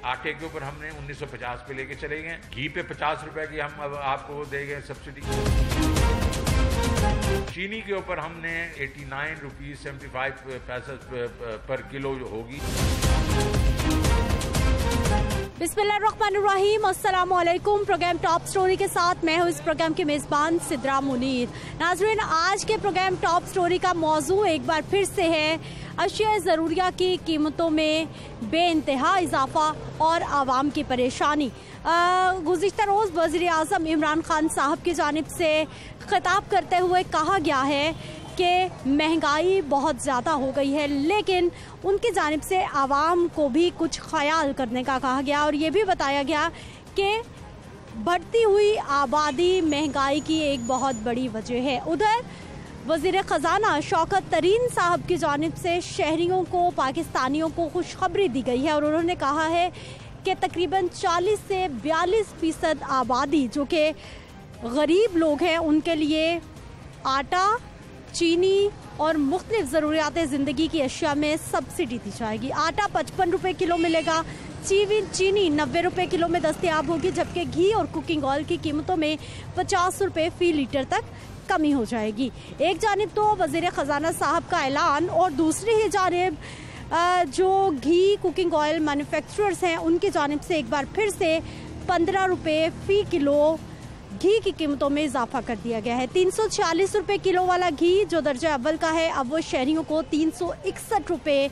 आटे के ऊपर हमने 1950 पे लेके चले गए, घी पे 50 रुपए की हम अब आपको दे गए सब्सिडी। चीनी के ऊपर हमने 89 रुपीज 75 पैसे पर किलो होगी। बिस्मिल्लाहिर्रहमानिर्रहीम, अस्सलाम वालेकुम। प्रोग्राम टॉप स्टोरी के साथ मैं हूँ इस प्रोग्राम की मेज़बान सिद्रा मुनीर। नाज़रीन, आज के प्रोग्राम टॉप स्टोरी का मौजू एक बार फिर से है अशिया ज़रूरिया की कीमतों में बेइंतहा इजाफा और आवाम की परेशानी। गुज़िश्ता रोज़ वज़ीर आज़म इमरान खान साहब की जानिब से खिताब करते हुए कहा गया है कि महंगाई बहुत ज़्यादा हो गई है, लेकिन उनकी जानिब से आवाम को भी कुछ ख्याल करने का कहा गया और ये भी बताया गया कि बढ़ती हुई आबादी महंगाई की एक बहुत बड़ी वजह है। उधर वज़ीर ख़जाना शौकत तरीन साहब की जानिब से शहरियों को, पाकिस्तानियों को खुशखबरी दी गई है और उन्होंने कहा है कि तकरीबन 40 से 42% आबादी जो कि गरीब लोग हैं उनके लिए आटा, चीनी और मुख्तलिफ ज़रूरियात ज़िंदगी की अशिया में सब्सिडी दी जाएगी। आटा 55 रुपये किलो मिलेगा, चीनी 90 रुपये किलो में दस्तयाब होगी, जबकि घी और कुकिंग ऑयल की कीमतों में 50 रुपये फ़ी लीटर तक कमी हो जाएगी। एक जानिब तो वज़ीर ख़जाना साहब का ऐलान और दूसरी ही जानिब जो घी कुकिंग ऑयल मैन्युफैक्चरर्स हैं उनकी जानिब से एक बार फिर से 15 रुपये फ़ी किलो घी की कीमतों में इजाफा कर दिया गया है। 346 रुपये किलो वाला घी जो दर्जा अव्वल का है अब वो शहरियों को 361 रुपये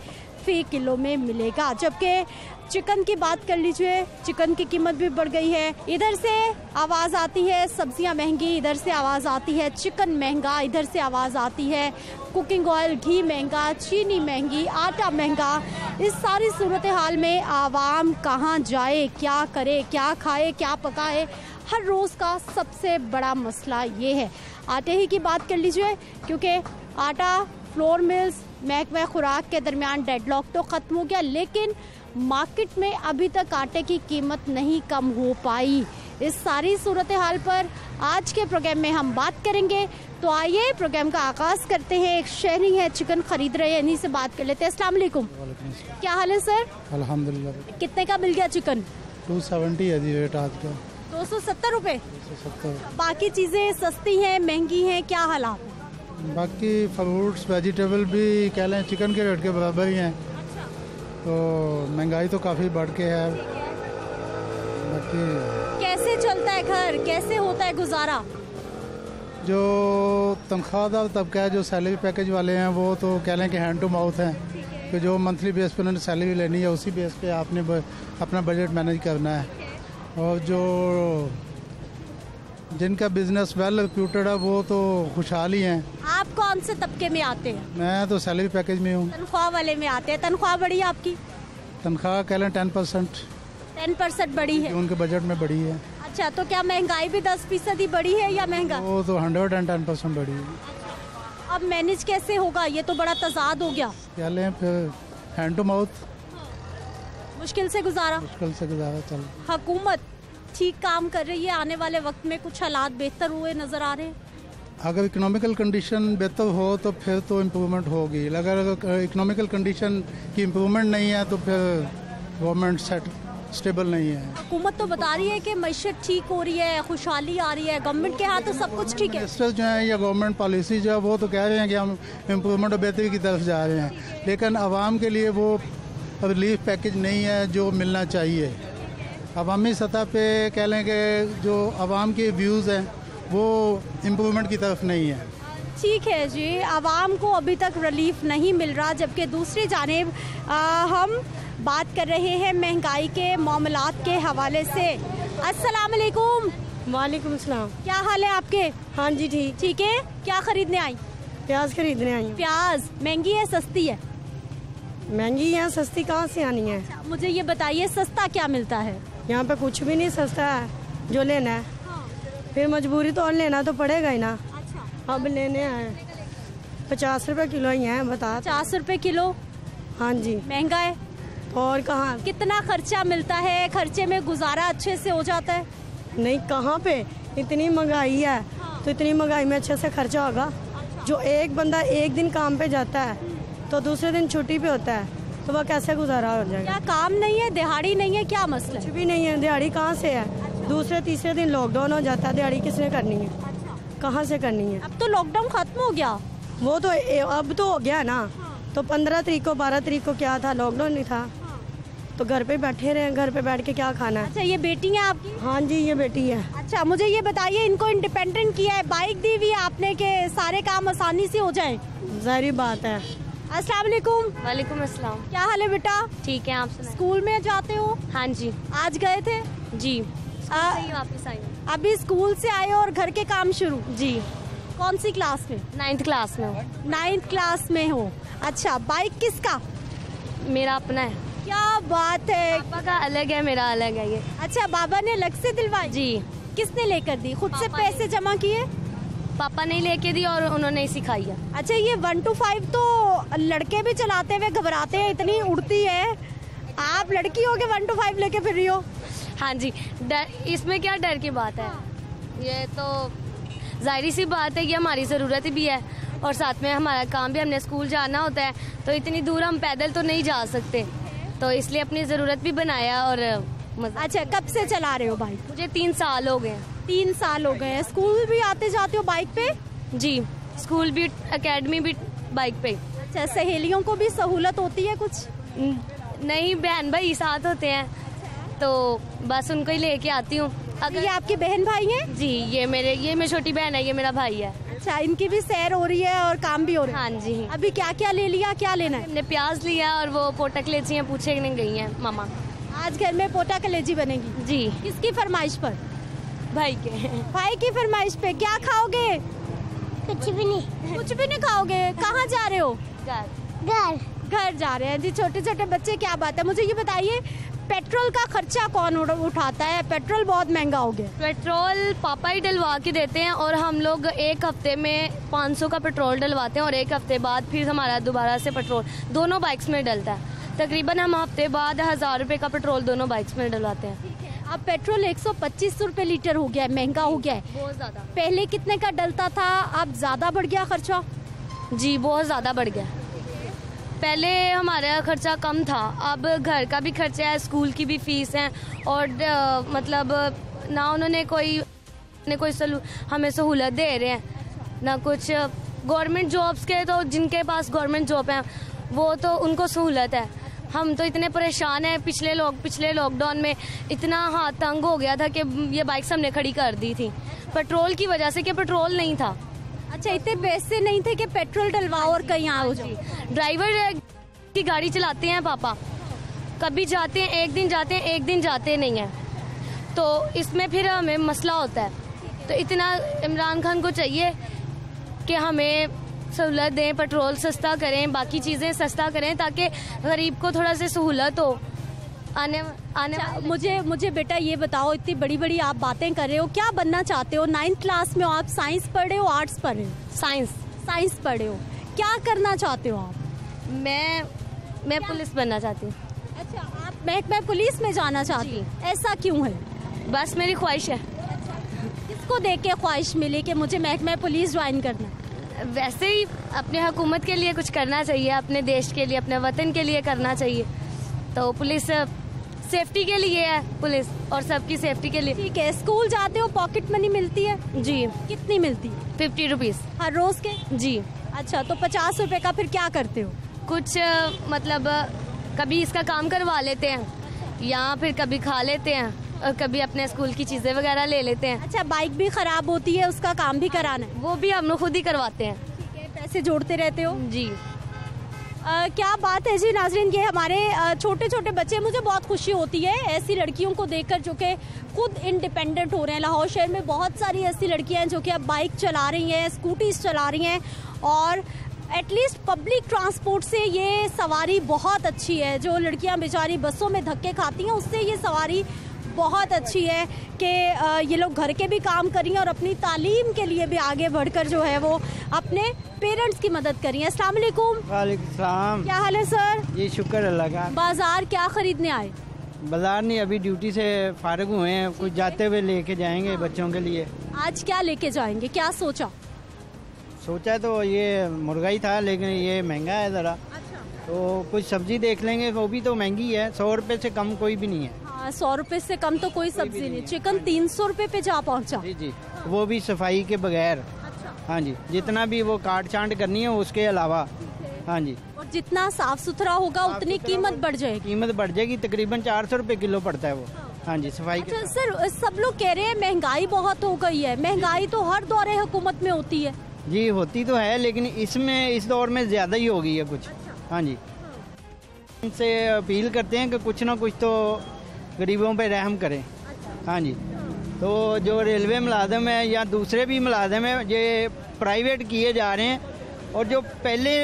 फ़ी किलो में मिलेगा। जबकि चिकन की बात कर लीजिए, चिकन की कीमत भी बढ़ गई है। इधर से आवाज़ आती है सब्जियां महंगी, इधर से आवाज़ आती है चिकन महंगा, इधर से आवाज़ आती है कुकिंग ऑयल घी महंगा, चीनी महंगी, आटा महंगा। इस सारी सूरत हाल में आवाम कहाँ जाए, क्या करे, क्या खाए, क्या पकाए, हर रोज़ का सबसे बड़ा मसला ये है। आटे ही की बात कर लीजिए, क्योंकि आटा फ्लोर मिल्स महकमा खुराक के दरमियान डेडलॉक तो ख़त्म हो गया, लेकिन मार्केट में अभी तक आटे की कीमत नहीं कम हो पाई। इस सारी सूरत हाल पर आज के प्रोग्राम में हम बात करेंगे। तो आइए प्रोग्राम का आगाज़ करते हैं। एक शहरी है, चिकन खरीद रहे हैं, इन्हीं से बात कर लेते हैं। अस्सलाम वालेकुम। क्या हाल है सर? अल्हम्दुलिल्लाह। कितने का मिल गया चिकन? 270 है जी रेट आज का। 270 रुपये। 270। बाकी चीज़ें सस्ती हैं, महंगी हैं, क्या हालात? बाकी फ्रूट्स वेजिटेबल भी कह लें चिकन के रेट के बराबर ही हैं। तो महंगाई तो काफ़ी बढ़ के है। बाकी कैसे चलता है घर, कैसे होता है गुजारा? जो तनख्वाहदार तबका है, जो सैलरी पैकेज वाले हैं, वो तो कह लें कि हैंड टू माउथ हैं कि जो मंथली बेस पे उन्होंने सैलरी लेनी है उसी बेस पे आपने अपना बजट मैनेज करना है। और जो जिनका बिजनेस वेल रिप्यूटेड है वो तो खुशहाल ही हैं। आप कौन से तबके में आते हैं? मैं तो सैलरी पैकेज में हूँ। तनख्वाह वाले में आते हैं। तनख्वाह बढ़ी है आपकी? तनख्वाह कह लें 10%। 10% बढ़ी है, उनके बजट में बढ़ी है। अच्छा, तो क्या महंगाई भी 10% ही बढ़ी है या महंगा? वो तो 110% बढ़ी है। अब मैनेज कैसे होगा? ये तो बड़ा तजाद हो गया। कह लें फिर हैंड टू माउथ, मुश्किल से गुजारा चल। हुकूमत ठीक काम कर रही है? आने वाले वक्त में कुछ हालात बेहतर हुए नजर आ रहे हैं? अगर इकोनॉमिकल कंडीशन बेहतर हो तो फिर तो इम्प्रूवमेंट होगी। अगर इकोनॉमिकल कंडीशन की इम्प्रूवमेंट नहीं है तो फिर गवर्नमेंट स्टेबल नहीं है। हुकूमत तो बता रही है कि मईशत ठीक हो रही है, खुशहाली आ रही है, गवर्नमेंट के हाथ तो सब कुछ ठीक है। मिनिस्टर जो है या गवर्नमेंट पॉलिसी जो है वो तो कह रहे हैं कि हम इम्प्रूवमेंट और बेहतरी की तरफ जा रहे हैं, लेकिन आवाम के लिए वो रिलीफ पैकेज नहीं है जो मिलना चाहिए। अवामी सतह पे कह लें कि जो आवाम के व्यूज़ हैं वो इम्प्रूवमेंट की तरफ नहीं है। ठीक है जी, आवाम को अभी तक रिलीफ नहीं मिल रहा, जबकि दूसरी जानिब हम बात कर रहे हैं महंगाई के मामलात के हवाले से। अस्सलाम वालेकुम। वालेकुम सलाम। क्या हाल है आपके? हाँ जी ठीक। ठीक है। क्या खरीदने आई? प्याज खरीदने आई हूँ। प्याज महंगी है सस्ती है? महंगी है, सस्ती कहाँ से आनी है? मुझे ये बताइए सस्ता क्या मिलता है? यहाँ पे कुछ भी नहीं सस्ता है, जो लेना है फिर मजबूरी तो और लेना तो पड़ेगा ही ना। अच्छा। अब लेने हैं 50 रुपए किलो ही है। बता। 50 रुपए किलो? हाँ जी महंगा है। और कहाँ? कितना खर्चा मिलता है? खर्चे में गुजारा अच्छे से हो जाता है? नहीं, कहाँ पे, इतनी महंगाई है। तो इतनी महंगाई में अच्छे से खर्चा होगा? जो एक बंदा एक दिन काम पे जाता है तो दूसरे दिन छुट्टी पे होता है, तो वह कैसे गुजारा हो जाएगा। क्या काम नहीं है, दिहाड़ी नहीं है, क्या मसला कुछ है? भी नहीं है, दिहाड़ी कहाँ से है। दूसरे तीसरे दिन लॉकडाउन हो जाता है, दिहाड़ी किसने करनी है, कहाँ से करनी है। अब तो लॉकडाउन खत्म हो गया। वो तो अब तो हो गया ना, तो 15 तारीख को 12 तारीख को क्या था, लॉकडाउन नहीं था, तो घर पे बैठे रहे, घर पे बैठ के क्या खाना है। अच्छा, ये बेटी है आपकी? हाँ जी, ये बेटी है। अच्छा, मुझे ये बताइए, इनको इंडिपेंडेंट किया है, बाइक दी हुई है आपने के सारे काम आसानी से हो जाए? जाहिर बात है। अस्सलाम वालेकुम। वालेकुम अस्सलाम। क्या हाल है बेटा? ठीक है, आप सुनाएं। स्कूल में जाते हो? हाँ जी। आज गए थे? जी, आ, वापस आई हूँ। अभी स्कूल से आए हो और घर के काम शुरू? जी, कौन सी क्लास में? 9th क्लास में हूँ। 9th क्लास में हो। अच्छा, बाइक किसका? मेरा अपना है। क्या बात है। पापा का अलग है, मेरा अलग है ये। अच्छा, बाबा ने अलग से दिलवाई? जी, किसने लेकर दी? खुद से पापा ने। पैसे जमा किए? पापा ने लेके दी और उन्होंने ही सिखाई है। अच्छा, ये 1 to 5 तो लड़के भी चलाते हुए घबराते हैं, इतनी उड़ती है। आप लड़की हो के 1 to 5 लेके फिर रही हो? हाँ जी, इसमें क्या डर की बात है, ये तो जाहिर सी बात है कि हमारी ज़रूरत भी है और साथ में हमारा काम भी, हमने स्कूल जाना होता है, तो इतनी दूर हम पैदल तो नहीं जा सकते, तो इसलिए अपनी ज़रूरत भी बनाया। और अच्छा, कब से चला रहे हो बाइक? मुझे 3 साल हो गए। 3 साल हो गए हैं। स्कूल भी आते जाते हो बाइक पे? जी, स्कूल भी, एकेडमी भी बाइक पे। अच्छा, सहेलियों को भी सहूलत होती है कुछ? नहीं, बहन भाई साथ होते हैं, तो बस उनको ही लेके आती हूँ। अगर ये आपके बहन भाई हैं? जी, ये मेरी छोटी बहन है, ये मेरा भाई है। अच्छा, इनकी भी सैर हो रही है और काम भी हो रहा है? हाँ जी। अभी क्या क्या ले लिया, क्या लेना है? हमने प्याज लिया और वो पोटक लेची हैं, पूछने गई हैं मामा। आज घर में पोटा कलेजी बनेगी? जी, किसकी फरमाइश पर? भाई के। भाई की फरमाइश पे। क्या खाओगे? कुछ भी नहीं। कुछ भी नहीं खाओगे? कहाँ जा रहे हो? घर। घर जा रहे हैं जी, छोटे छोटे बच्चे। क्या बात है। मुझे ये बताइए, पेट्रोल का खर्चा कौन उठाता है? पेट्रोल बहुत महंगा हो गया। पेट्रोल पापा ही डलवा के देते हैं और हम लोग एक हफ्ते में 500 का पेट्रोल डलवाते हैं और एक हफ्ते बाद फिर हमारा दोबारा से पेट्रोल दोनों बाइक्स में डलता है। तकरीबन हम हफ्ते बाद 1000 रुपये का पेट्रोल दोनों बाइक्स में डलवाते हैं। अब पेट्रोल 125 रुपए लीटर हो गया है, महंगा हो गया है। बहुत ज़्यादा। पहले कितने का डलता था, अब ज्यादा बढ़ गया खर्चा? जी, बहुत ज़्यादा बढ़ गया। पहले हमारा खर्चा कम था, अब घर का भी खर्चा है, स्कूल की भी फीस है और मतलब ना उन्होंने कोई हमें सहूलत दे रहे हैं ना कुछ। गवर्नमेंट जॉब्स के तो जिनके पास गवर्नमेंट जॉब है वो तो उनको सहूलत है, हम तो इतने परेशान हैं। पिछले लॉकडाउन में इतना हाथ तंग हो गया था कि ये बाइक्स हमने खड़ी कर दी थी पेट्रोल की वजह से, कि पेट्रोल नहीं था। अच्छा, इतने पैसे नहीं थे कि पेट्रोल डलवाओ और कहीं आओ जाओ? ड्राइवर की गाड़ी चलाते हैं पापा, कभी जाते हैं, एक दिन जाते हैं, एक दिन जाते नहीं हैं, तो इसमें फिर हमें मसला होता है। तो इतना इमरान खान को चाहिए कि हमें सहूलत दें, पेट्रोल सस्ता करें, बाकी चीज़ें सस्ता करें ताकि गरीब को थोड़ा सा सहूलत हो आने मुझे बेटा ये बताओ, इतनी बड़ी बड़ी आप बातें कर रहे हो, क्या बनना चाहते हो? 9th क्लास में हो आप, साइंस पढ़ रहे हो, आर्ट्स पढ़ रहे हो? साइंस पढ़ रहे हो। क्या करना चाहते हो आप? मैं पुलिस बनना चाहती हूँ। अच्छा, आप महकमा पुलिस में जाना चाहती हैं? ऐसा क्यों है? बस मेरी ख्वाहिश है। किसको देख के ख्वाहिश मिली कि मुझे महकमा पुलिस ज्वाइन करना है? वैसे ही अपने हुकूमत के लिए कुछ करना चाहिए, अपने देश के लिए, अपने वतन के लिए करना चाहिए। तो पुलिस सेफ्टी के लिए है, पुलिस और सबकी सेफ्टी के लिए। ठीक है। स्कूल जाते हो, पॉकेट मनी मिलती है? जी। कितनी मिलती है? 50 रुपीज़ हर रोज के? जी। अच्छा, तो 50 रुपए का फिर क्या करते हो? कुछ मतलब कभी इसका काम करवा लेते हैं या फिर कभी खा लेते हैं और कभी अपने स्कूल की चीज़ें वगैरह ले लेते हैं। अच्छा, बाइक भी खराब होती है, उसका काम भी कराना है? वो भी हम लोग खुद ही करवाते हैं। ठीक है। पैसे जोड़ते रहते हो? जी। क्या बात है जी नाजरीन, ये हमारे छोटे छोटे बच्चे, मुझे बहुत खुशी होती है ऐसी लड़कियों को देखकर जो कि खुद इंडिपेंडेंट हो रहे हैं। लाहौर शहर में बहुत सारी ऐसी लड़कियां हैं जो कि अब बाइक चला रही हैं, स्कूटीज चला रही हैं और एटलीस्ट पब्लिक ट्रांसपोर्ट से ये सवारी बहुत अच्छी है। जो लड़कियां बेचारी बसों में धक्के खाती हैं, उससे ये सवारी बहुत अच्छी है कि ये लोग घर के भी काम करी हैं और अपनी तालीम के लिए भी आगे बढ़कर जो है वो अपने पेरेंट्स की मदद करी हैं। अस्सलाम वालेकुम। वालेकुम सलाम। क्या हाल है सर? जी शुक्र अल्लाह का। बाजार क्या खरीदने आए? बाजार नहीं, अभी ड्यूटी से फारिग हुए हैं, कुछ जाते हुए लेके जाएंगे बच्चों के लिए। आज क्या लेके जाएंगे, क्या सोचा? सोचा तो ये मुर्गा ही था लेकिन ये महंगा है ज़रा। अच्छा, तो कुछ सब्जी देख लेंगे, वो भी तो महंगी है, 100 रुपये से कम कोई भी नहीं है। हाँ, 100 रुपए से कम तो कोई सब्जी नहीं। चिकन 300 रुपए पे जा पहुंचा। जी जी, वो भी सफाई के बगैर। हाँ जी, जितना भी वो काट छांट करनी है उसके अलावा। हाँ जी, और जितना साफ सुथरा होगा उतनी कीमत बढ़ जाएगी। कीमत बढ़ जाएगी, तकरीबन 400 रुपये किलो पड़ता है वो। हाँ जी, सफाई के। अच्छा सर, सब लोग कह रहे हैं महंगाई बहुत हो गई है। महंगाई तो हर दौरे हुकूमत में होती है। जी होती तो है, लेकिन इसमें इस दौर में ज़्यादा ही हो गई है कुछ। हाँ जी, इनसे अपील करते हैं कि कुछ ना कुछ तो गरीबों पे रहम करें। हाँ जी, तो जो रेलवे मुलाजम है या दूसरे भी मुलाजम है, ये प्राइवेट किए जा रहे हैं, और जो पहले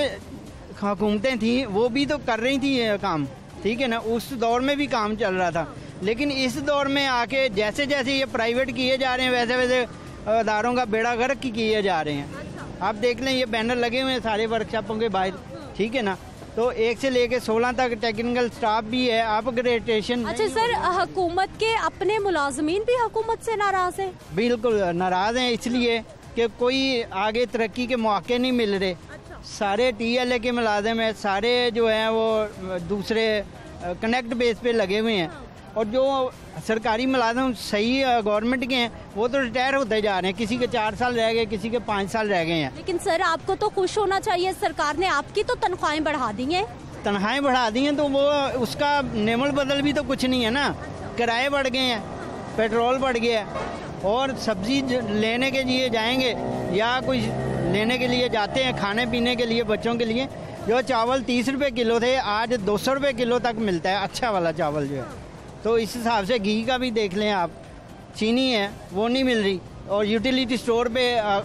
हुकूमतें थी वो भी तो कर रही थी ये काम, ठीक है ना, उस दौर में भी काम चल रहा था। लेकिन इस दौर में आके जैसे जैसे ये प्राइवेट किए जा रहे हैं वैसे वैसे अदारों का बेड़ा गर्क किए जा रहे हैं। आप देख लें, ये बैनर लगे हुए हैं सारे वर्कशॉपों के बाहर, ठीक है ना, तो 1 से लेके 16 तक टेक्निकल स्टाफ भी है, अपग्रेडेशन। अच्छा सर, हुकूमत के अपने मुलाजमीन भी हुकूमत से नाराज है? बिल्कुल नाराज हैं, इसलिए कि कोई आगे तरक्की के मौके नहीं मिल रहे। सारे TLA के मुलाजिम हैं, सारे जो हैं वो दूसरे कनेक्ट बेस पे लगे हुए हैं, और जो सरकारी मुलाजिम सही गवर्नमेंट के हैं वो तो रिटायर होते जा रहे हैं। किसी के 4 साल रह गए, किसी के 5 साल रह गए हैं। लेकिन सर आपको तो खुश होना चाहिए, सरकार ने आपकी तो तनख्वाहें बढ़ा दी हैं। तनख्वाहें बढ़ा दी हैं तो वो उसका नेमल बदल भी तो कुछ नहीं है ना। किराए बढ़ गए हैं, पेट्रोल बढ़ गया है, और सब्जी लेने के लिए जाएंगे या कुछ लेने के लिए जाते हैं खाने पीने के लिए बच्चों के लिए, जो चावल 30 रुपये किलो थे आज 200 रुपये किलो तक मिलता है, अच्छा वाला चावल जो है। तो इस हिसाब से घी का भी देख लें आप, चीनी है वो नहीं मिल रही, और यूटिलिटी स्टोर पे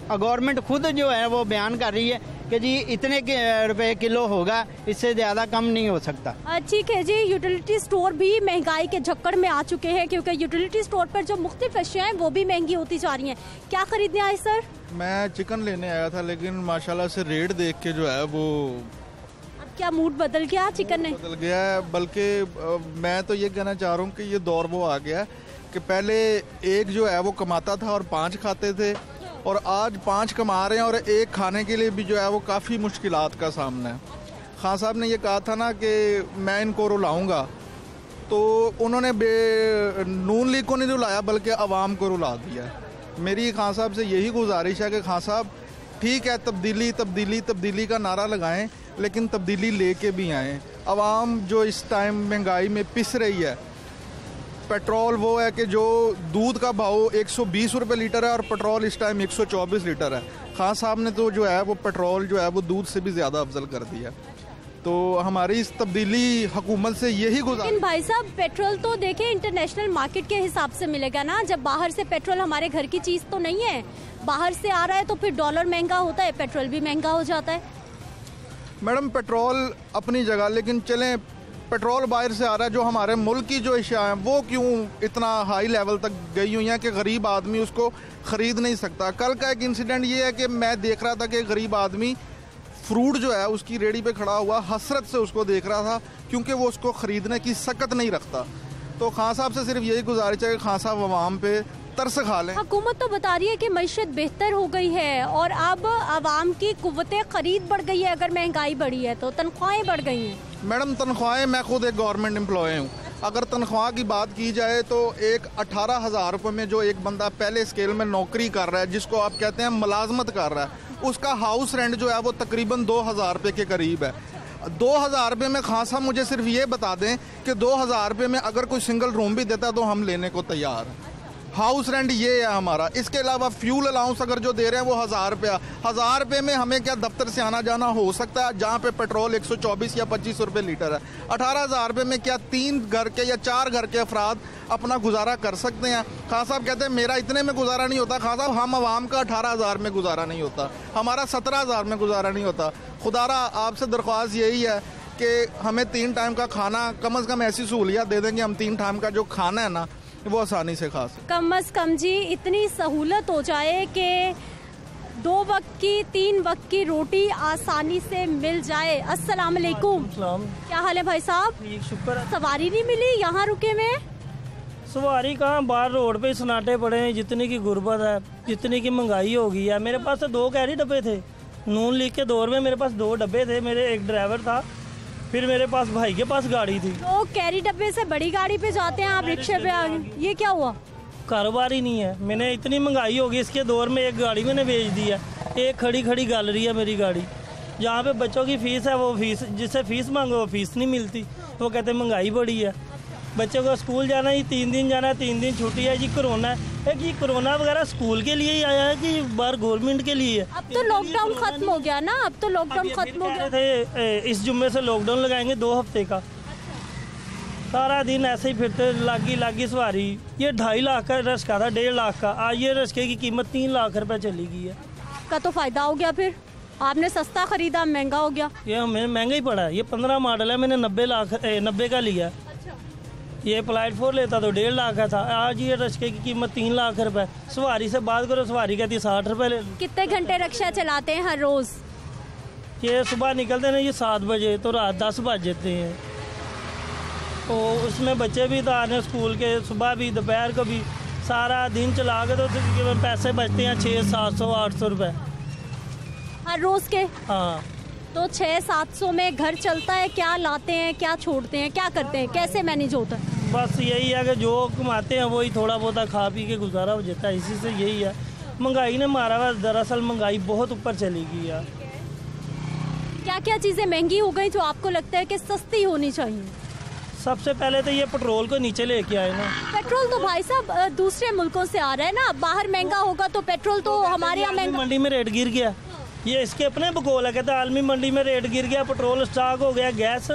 गवर्नमेंट खुद जो है वो बयान कर रही है कि जी इतने रुपए किलो होगा, इससे ज़्यादा कम नहीं हो सकता। ठीक है जी, यूटिलिटी स्टोर भी महंगाई के झक्कड़ में आ चुके हैं, क्योंकि यूटिलिटी स्टोर पर जो मुख्तलिफ अशियाँ हैं वो भी महंगी होती जा रही हैं। क्या खरीदने आए सर? मैं चिकन लेने आया था, लेकिन माशाल्लाह से रेट देख के जो है वो क्या मूड बदल गया चिकन ने? बदल गया है। बल्कि मैं तो ये कहना चाह रहा हूँ कि ये दौर वो आ गया है कि पहले एक जो है वो कमाता था और 5 खाते थे, और आज 5 कमा रहे हैं और एक खाने के लिए भी जो है वो काफ़ी मुश्किलात का सामना है। खान साहब ने ये कहा था ना कि मैं इनको रुलाऊंगा, तो उन्होंने नून लीग को नहीं रुलाया बल्कि अवाम को रुला दिया। मेरी खान साहब से यही गुजारिश है कि खान साहब ठीक है, तब्दीली तब्दीली तब्दीली का नारा लगाएं, लेकिन तब्दीली लेके भी आएँ। अवाम जो इस टाइम महंगाई में पिस रही है, पेट्रोल वो है कि जो दूध का भाव 120 रुपये लीटर है और पेट्रोल इस टाइम 124 लीटर है। खान साहब ने तो जो है वो पेट्रोल जो है वो दूध से भी ज़्यादा अफजल कर दिया। तो हमारी इस तब्दीली हुकूमत से यही गुजारिश। लेकिन भाई साहब, पेट्रोल तो देखें इंटरनेशनल मार्केट के हिसाब से मिलेगा ना, जब बाहर से पेट्रोल हमारे घर की चीज़ तो नहीं है, बाहर से आ रहा है तो फिर डॉलर महंगा होता है, पेट्रोल भी महंगा हो जाता है। मैडम पेट्रोल अपनी जगह, लेकिन चलें पेट्रोल बाहर से आ रहा है, जो हमारे मुल्क की जो अशिया हैं वो क्यों इतना हाई लेवल तक गई हुई हैं कि गरीब आदमी उसको ख़रीद नहीं सकता। कल का एक इंसिडेंट ये है कि मैं देख रहा था कि गरीब आदमी फ्रूट जो है उसकी रेडी पे खड़ा हुआ हसरत से उसको देख रहा था, क्योंकि वो उसको ख़रीदने की सकत नहीं रखता। तो खान साहब से सिर्फ यही गुजारिश है कि खान साहब अवाम पे तरस खा लें। हुकूमत तो बता रही है कि मईशत बेहतर हो गई है और अब आवाम की कुव्वते खरीद बढ़ गई है। अगर महंगाई बढ़ी है तो तनख्वाहें बढ़ गई हैं। मैडम तनख्वाहें, मैं खुद एक गवर्नमेंट एम्प्लॉय हूँ, अगर तनख्वाह की बात की जाए तो एक 18,000 रुपये में जो एक बंदा पहले स्केल में नौकरी कर रहा है, जिसको आप कहते हैं मुलाजमत कर रहा है, उसका हाउस रेंट जो है वो तकरीबन 2,000 रुपये के करीब है। 2,000 रुपये में खान साहब मुझे सिर्फ ये बता दें कि 2,000 रुपये में अगर कोई सिंगल रूम भी देता तो हम लेने को तैयार हैं। हाउस रेंट ये है हमारा। इसके अलावा फ्यूल अलाउंस अगर जो दे रहे हैं वो 1,000 रुपया, 1,000 रुपये में हमें क्या दफ्तर से आना जाना हो सकता है, जहाँ पे पेट्रोल 124 या 25 रुपये लीटर है। 18,000 रुपये में क्या 3 घर के या 4 घर के अफराद अपना गुजारा कर सकते हैं? खान साहब कहते हैं मेरा इतने में गुजारा नहीं होता। खान साहब हम आवाम का 18,000 में गुजारा नहीं होता, हमारा 17,000 में गुजारा नहीं होता। खुदारा आपसे दरख्वास्त यही है कि हमें 3 टाइम का खाना कम से कम ऐसी सहूलियत दे देंगे, हम 3 टाइम का जो खाना है ना वो आसानी से खा सकते। कम से कम जी इतनी सहूलत हो जाए कि 2 वक्त की 3 वक्त की रोटी आसानी से मिल जाए। अस्सलाम वालेकुम। क्या हाल है भाई साहब? ठीक, शुक्र। सवारी नहीं मिली यहाँ रुके में? सवारी कहाँ, बाहर रोड पे सन्नाटे पड़े हैं। जितनी की गुर्बत है, जितनी की महंगाई हो गई है। मेरे पास तो 2 कैरी डब्बे थे, नून लीग के दौर में मेरे पास 2 डब्बे थे। मेरे एक ड्राइवर था, फिर मेरे पास भाई के पास गाड़ी थी। तो कैरी डब्बे से बड़ी गाड़ी पे जाते हैं, आप रिक्शे पे आ गए, ये क्या हुआ? कारोबार ही नहीं है। मैंने इतनी महंगाई होगी इसके दौर में, एक गाड़ी मैंने बेच दी है, एक खड़ी खड़ी गल रही है मेरी गाड़ी। जहाँ पे बच्चों की फ़ीस है वो फीस, जिससे फ़ीस मांगो वो फीस नहीं मिलती, वो कहते हैं महंगाई बढ़ी है। बच्चों को स्कूल जाना है, 3 दिन जाना है, 3 दिन छुट्टी है जी। कोरोना है कि कोरोना वगैरह स्कूल के लिए ही आया है कि बाहर गवर्नमेंट के लिए? अब तो लॉकडाउन खत्म हो गया ना, अब तो लॉकडाउन खत्म हो गया थे। इस जुम्मे से लॉकडाउन लगाएंगे 2 हफ्ते का। सारा दिन ऐसे ही फिरते, लागी सवारी। ये 2.5 लाख का रस्का था, 1.5 लाख का। आज ये रस्के की कीमत 3 लाख रुपए चली गई है। आपका तो फायदा हो गया, फिर आपने सस्ता खरीदा, महंगा हो गया। ये हमें महंगा ही पड़ा है। ये 15 मॉडल है, मैंने 90 का लिया। ये प्लाइट 4 लेता तो 1.5 लाख का था। आज ये रस्के की कीमत 3 लाख रुपए। सवारी से बात करो, सवारी कहती 60 रुपए ले। कितने घंटे रिक्शा चलाते हैं हर रोज? ये सुबह निकलते हैं ये 7 बजे, तो रात 10 बज जाते हैं। तो उसमें बच्चे भी तो आने स्कूल के, सुबह भी दोपहर को भी, सारा दिन चला के तो पैसे बचते हैं 600-700-800 रुपए हर रोज के। हाँ, तो 600-700 में घर चलता है? क्या लाते हैं, क्या छोड़ते हैं, क्या करते हैं, कैसे मैनेज होता है? बस यही है कि जो कमाते हैं वही थोड़ा बहुत खा पी के गुजारा हो जाता है। इसी से यही है, महंगाई ने मारा हुआ। दरअसल महंगाई बहुत ऊपर चली गई है। क्या क्या चीज़ें महंगी हो गई जो आपको लगता है कि सस्ती होनी चाहिए? सबसे पहले तो ये पेट्रोल को नीचे लेके आए ना। पेट्रोल तो भाई साहब दूसरे मुल्कों से आ रहा है ना, बाहर महंगा होगा तो पेट्रोल तो हमारे यहाँ महंगा। मंडी में रेट गिर गया, ये इसके अपने बकौल है। कहते आलमी मंडी में रेट गिर गया, पेट्रोल स्टॉक हो गया, गैस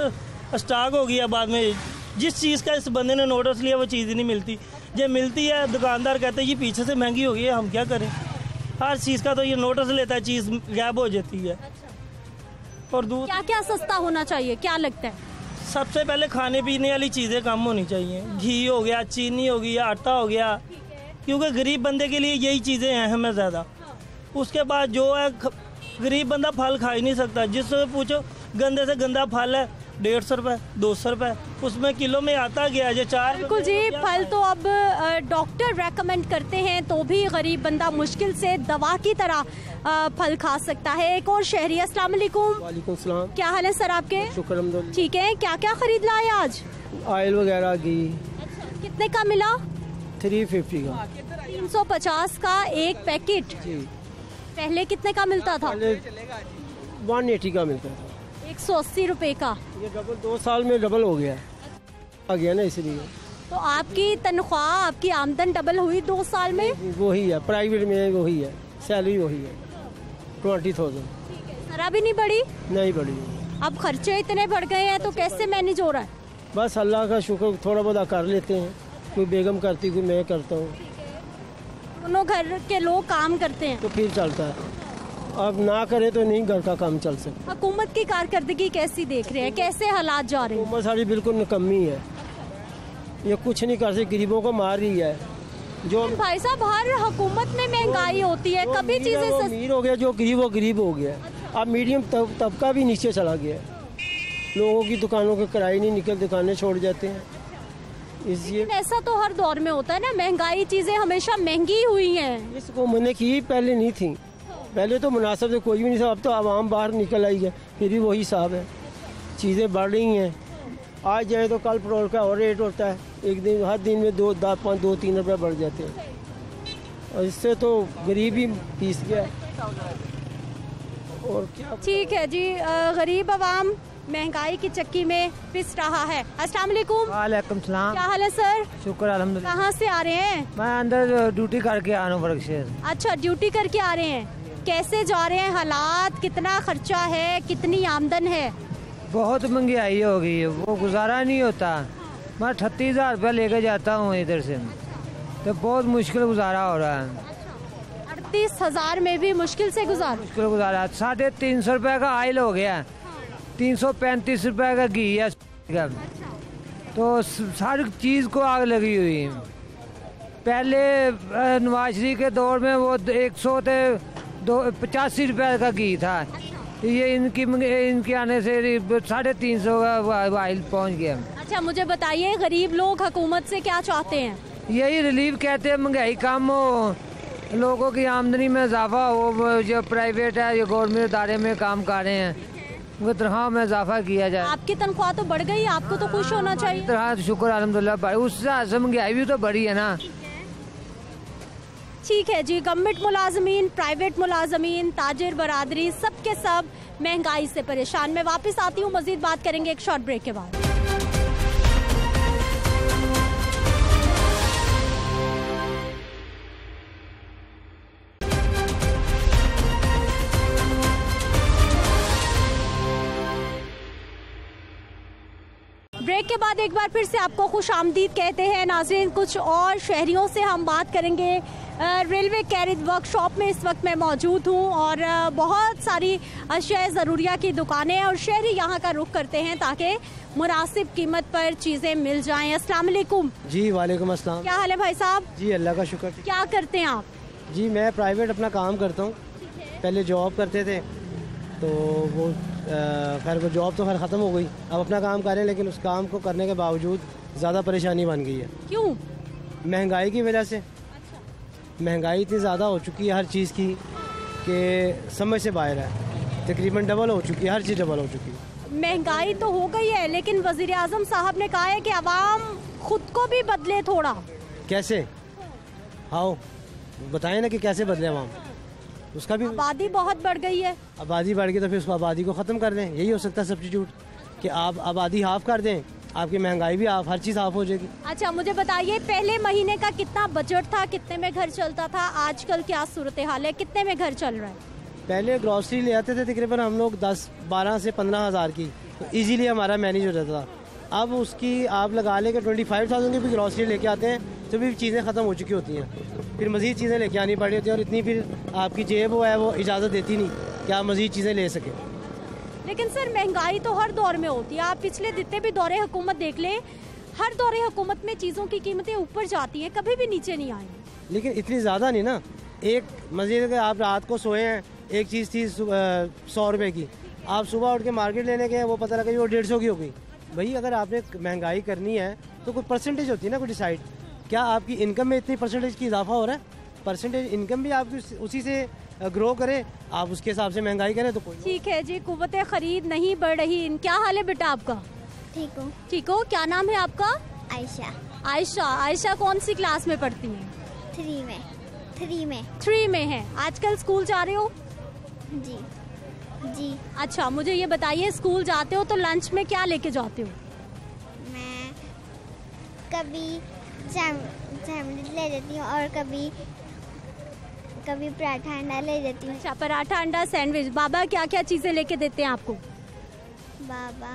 स्टॉक हो गया। बाद में जिस चीज़ का इस बंदे ने नोटिस लिया वो चीज़ ही नहीं मिलती। जब मिलती है दुकानदार कहते हैं ये पीछे से महंगी हो गई है, हम क्या करें। हर चीज़ का तो ये नोटिस लेता है, चीज़ गायब हो जाती है। और क्या क्या सस्ता होना चाहिए, क्या लगता है? सबसे पहले खाने पीने वाली चीज़ें कम होनी चाहिए। घी हो गया, चीनी हो गई, आटा हो गया, क्योंकि गरीब बंदे के लिए यही चीज़ें अहम है ज़्यादा। उसके बाद जो है, गरीब बंदा फल खा ही नहीं सकता। जिससे पूछो गंदे से गंदा फल है 150 रुपए 200 रुपए, उसमें किलो में आता गया जो 4। बिल्कुल जी, फल तो अब डॉक्टर रेकमेंड करते हैं तो भी गरीब बंदा मुश्किल से दवा की तरह फल खा सकता है। एक और शहरी, अस्सलाम वालेकुम। वालेकुम सलाम। क्या हाल है सर आपके? शुक्र अल्हम्दुलिल्लाह। ठीक है, क्या क्या खरीद लाए आज? ऑयल वगैरह घी। कितने का मिला? 350 का। 350 का एक पैकेट जी। पहले कितने का मिलता था? 180 का मिलता था। 180 रुपए का। ये डबल 2 साल में डबल हो गया, आ गया ना, इसलिए। तो आपकी तनख्वाह, आपकी आमदन डबल हुई 2 साल में? वही है, प्राइवेट में वही है, सैलरी वही है 20,000। जरा भी नहीं बढ़ी? नहीं बढ़ी। अब खर्चे इतने बढ़ गए हैं तो कैसे मैनेज हो रहा है? बस अल्लाह का शुक्र, थोड़ा बहुत कर लेते हैं। कोई बेगम करती, कोई मैं करता हूँ। दोनों घर के लोग काम करते हैं तो फिर चलता है। अब ना करे तो नहीं घर का काम चल सकता। हुकूमत की कारकर्दगी कैसी देख रहे हैं, कैसे हालात जा रहे हैं? हुकूमत सारी बिल्कुल निकम्मी है, ये कुछ नहीं कर सकती, गरीबों को मार रही है। जो भाई साहब, हर हुकूमत में महंगाई होती है, कभी चीजें अमीर हो गया, जो गरीब वो गरीब हो गया। अब मीडियम तबका भी नीचे चला गया। लोगों की दुकानों के किराए नहीं निकल, दुकानें छोड़ जाते हैं। इसलिए ऐसा तो हर दौर में होता है ना, महंगाई, चीजें हमेशा महंगी हुई हैं। इस हुकूमत की पहले नहीं थी, पहले तो मुनासिब से कोई भी नहीं था। अब तो आवाम बाहर निकल आई है, फिर भी वही हिसाब है, चीज़ें बढ़ रही हैं। आज जाए तो कल पेट्रोल का और रेट होता है, एक दिन हर दिन में 2-3 रुपये बढ़ जाते हैं। और इससे तो गरीब ही पीस गया। और क्या ठीक है जी, गरीब आवाम महंगाई की चक्की में पिस रहा है। अस्सलाम वालेकुम। वालेकुम सलाम। क्या हाल है सर? शुक्र अल्हम्दुलिल्लाह। कहाँ से आ रहे हैं? मैं अंदर ड्यूटी करके आ रहा हूँ वर्क से। अच्छा, ड्यूटी करके आ रहे हैं। कैसे जा रहे हैं, हालात, कितना खर्चा है, कितनी आमदन है? बहुत महंगाई हो गई है, वो गुजारा नहीं होता। मैं 38,000 रुपया लेकर जाता हूँ इधर से, तो बहुत मुश्किल गुजारा हो रहा है। 38,000 में भी मुश्किल से मुश्किल गुजारा। 350 रुपये का ऑयल हो गया, 335 रुपये का घी है, तो सारी चीज़ को आग लगी हुई है। पहले नवाज शरीफ के दौर में वो 185 रुपये का घी था, ये इनके आने से 350 का ऑयल पहुंच गया। अच्छा, मुझे बताइए, गरीब लोग हुकूमत से क्या चाहते हैं? यही रिलीफ कहते हैं, महंगाई कम हो, लोगों की आमदनी में इजाफा हो। जो प्राइवेट है, जो गवर्नमेंट इदारे में काम कर रहे हैं, उनकी तनख्वाह में इजाफा किया जाए। आपकी तनख्वाह तो बढ़ गई, आपको तो खुश होना चाहिए। तनख्वाह शुक्र अल्हम्दुलिल्लाह, उससे महंगाई भी तो बढ़ी है ना। ठीक है जी, गवर्नमेंट मुलाजमीन, प्राइवेट मुलाजमीन, ताजिर बरादरी, सब के सब महंगाई से परेशान। मैं वापस आती हूँ, मजीद बात करेंगे एक शॉर्ट ब्रेक के बाद। ब्रेक के बाद एक बार फिर से आपको खुश आमदीद कहते हैं नाज़रीन। कुछ और शहरियों से हम बात करेंगे। रेलवे कैरिज वर्कशॉप में इस वक्त मैं मौजूद हूँ और बहुत सारी अशिया ज़रूरिया की दुकानें हैं और शहरी यहाँ का रुख करते हैं ताकि मुनासिब कीमत पर चीज़ें मिल जाएं। अस्सलाम वालेकुम। जी वालेकुम अस्सलाम। क्या हाल है भाई साहब? जी अल्लाह का शुक्र। क्या करते हैं आप? जी मैं प्राइवेट अपना काम करता हूँ, पहले जॉब करते थे तो वो खैर वो जॉब तो खैर ख़त्म हो गई, अब अपना काम कर रहे हैं, लेकिन उस काम को करने के बावजूद ज़्यादा परेशानी बन गई है। क्यों? महंगाई की वजह से। महंगाई इतनी ज़्यादा हो चुकी है हर चीज़ की कि समझ से बाहर है, तकरीबन डबल हो चुकी है, हर चीज़ डबल हो चुकी है। महंगाई तो हो गई है, लेकिन वज़ीर आज़म साहब ने कहा है कि अवाम खुद को भी बदले थोड़ा। कैसे? आओ बताएं ना कि कैसे बदले अवाम। उसका भी आबादी बहुत बढ़ गई है। आबादी बढ़ गई तो फिर उस आबादी को ख़त्म कर दें, यही हो सकता है सब्स्टिट्यूट, कि आप आबादी हाफ कर दें, आपकी महंगाई भी हाफ, हर चीज़ हाफ हो जाएगी। अच्छा मुझे बताइए, पहले महीने का कितना बजट था, कितने में घर चलता था, आजकल क्या सूरत हाल है, कितने में घर चल रहा है? पहले ग्रॉसरी ले आते थे तकरीबन हम लोग 10-12 से 15 हज़ार की, तो इजीली हमारा मैनेज हो जाता था। अब उसकी आप लगा लें कि 25,000 की भी ग्रॉसरी लेके आते हैं तो भी चीज़ें ख़त्म हो चुकी होती हैं, फिर मज़ीद चीज़ें लेके आनी पड़ी होती हैं और इतनी फिर आपकी जेब वो है वो इजाज़त देती नहीं कि आप मज़ीद चीज़ें ले सकें। लेकिन सर महंगाई तो हर दौर में होती है, आप पिछले जितने भी दौरे हुकूमत देख लें, हर दौरे हुकूमत में चीज़ों की कीमतें ऊपर जाती हैं, कभी भी नीचे नहीं आई। लेकिन इतनी ज़्यादा नहीं ना। एक मज़ीद अगर आप रात को सोए हैं, एक चीज़ थी 100 रुपये की, आप सुबह उठ के मार्केट लेने गए, वो पता लगा कि वो 150 की हो गई। भाई अगर आपने महंगाई करनी है तो कोई परसेंटेज होती है ना, कोई डिसाइड, क्या आपकी इनकम में इतनी परसेंटेज की इजाफा हो रहा है? परसेंटेज इनकम भी आपकी उसी से ग्रो करे, आप उसके हिसाब से महंगाई करें तो कोई। ठीक है जी, कुव्वत खरीद नहीं बढ़ रही। क्या हाल है बेटा आपका? ठीक हो। ठीक हो। क्या नाम है आपका? आयशा। आयशा। आयशा कौन सी क्लास में पढ़ती हैं? 3 में है। आजकल स्कूल जा रहे हो? जी जी। अच्छा मुझे ये बताइए, स्कूल जाते हो तो लंच में क्या लेके जाते हो? मैं कभी सैंडविच ले जाती हूँ और कभी पराठा अंडा ले जाती हूँ। अच्छा पराठा अंडा सैंडविच। बाबा क्या क्या चीज़ें लेके देते हैं आपको? बाबा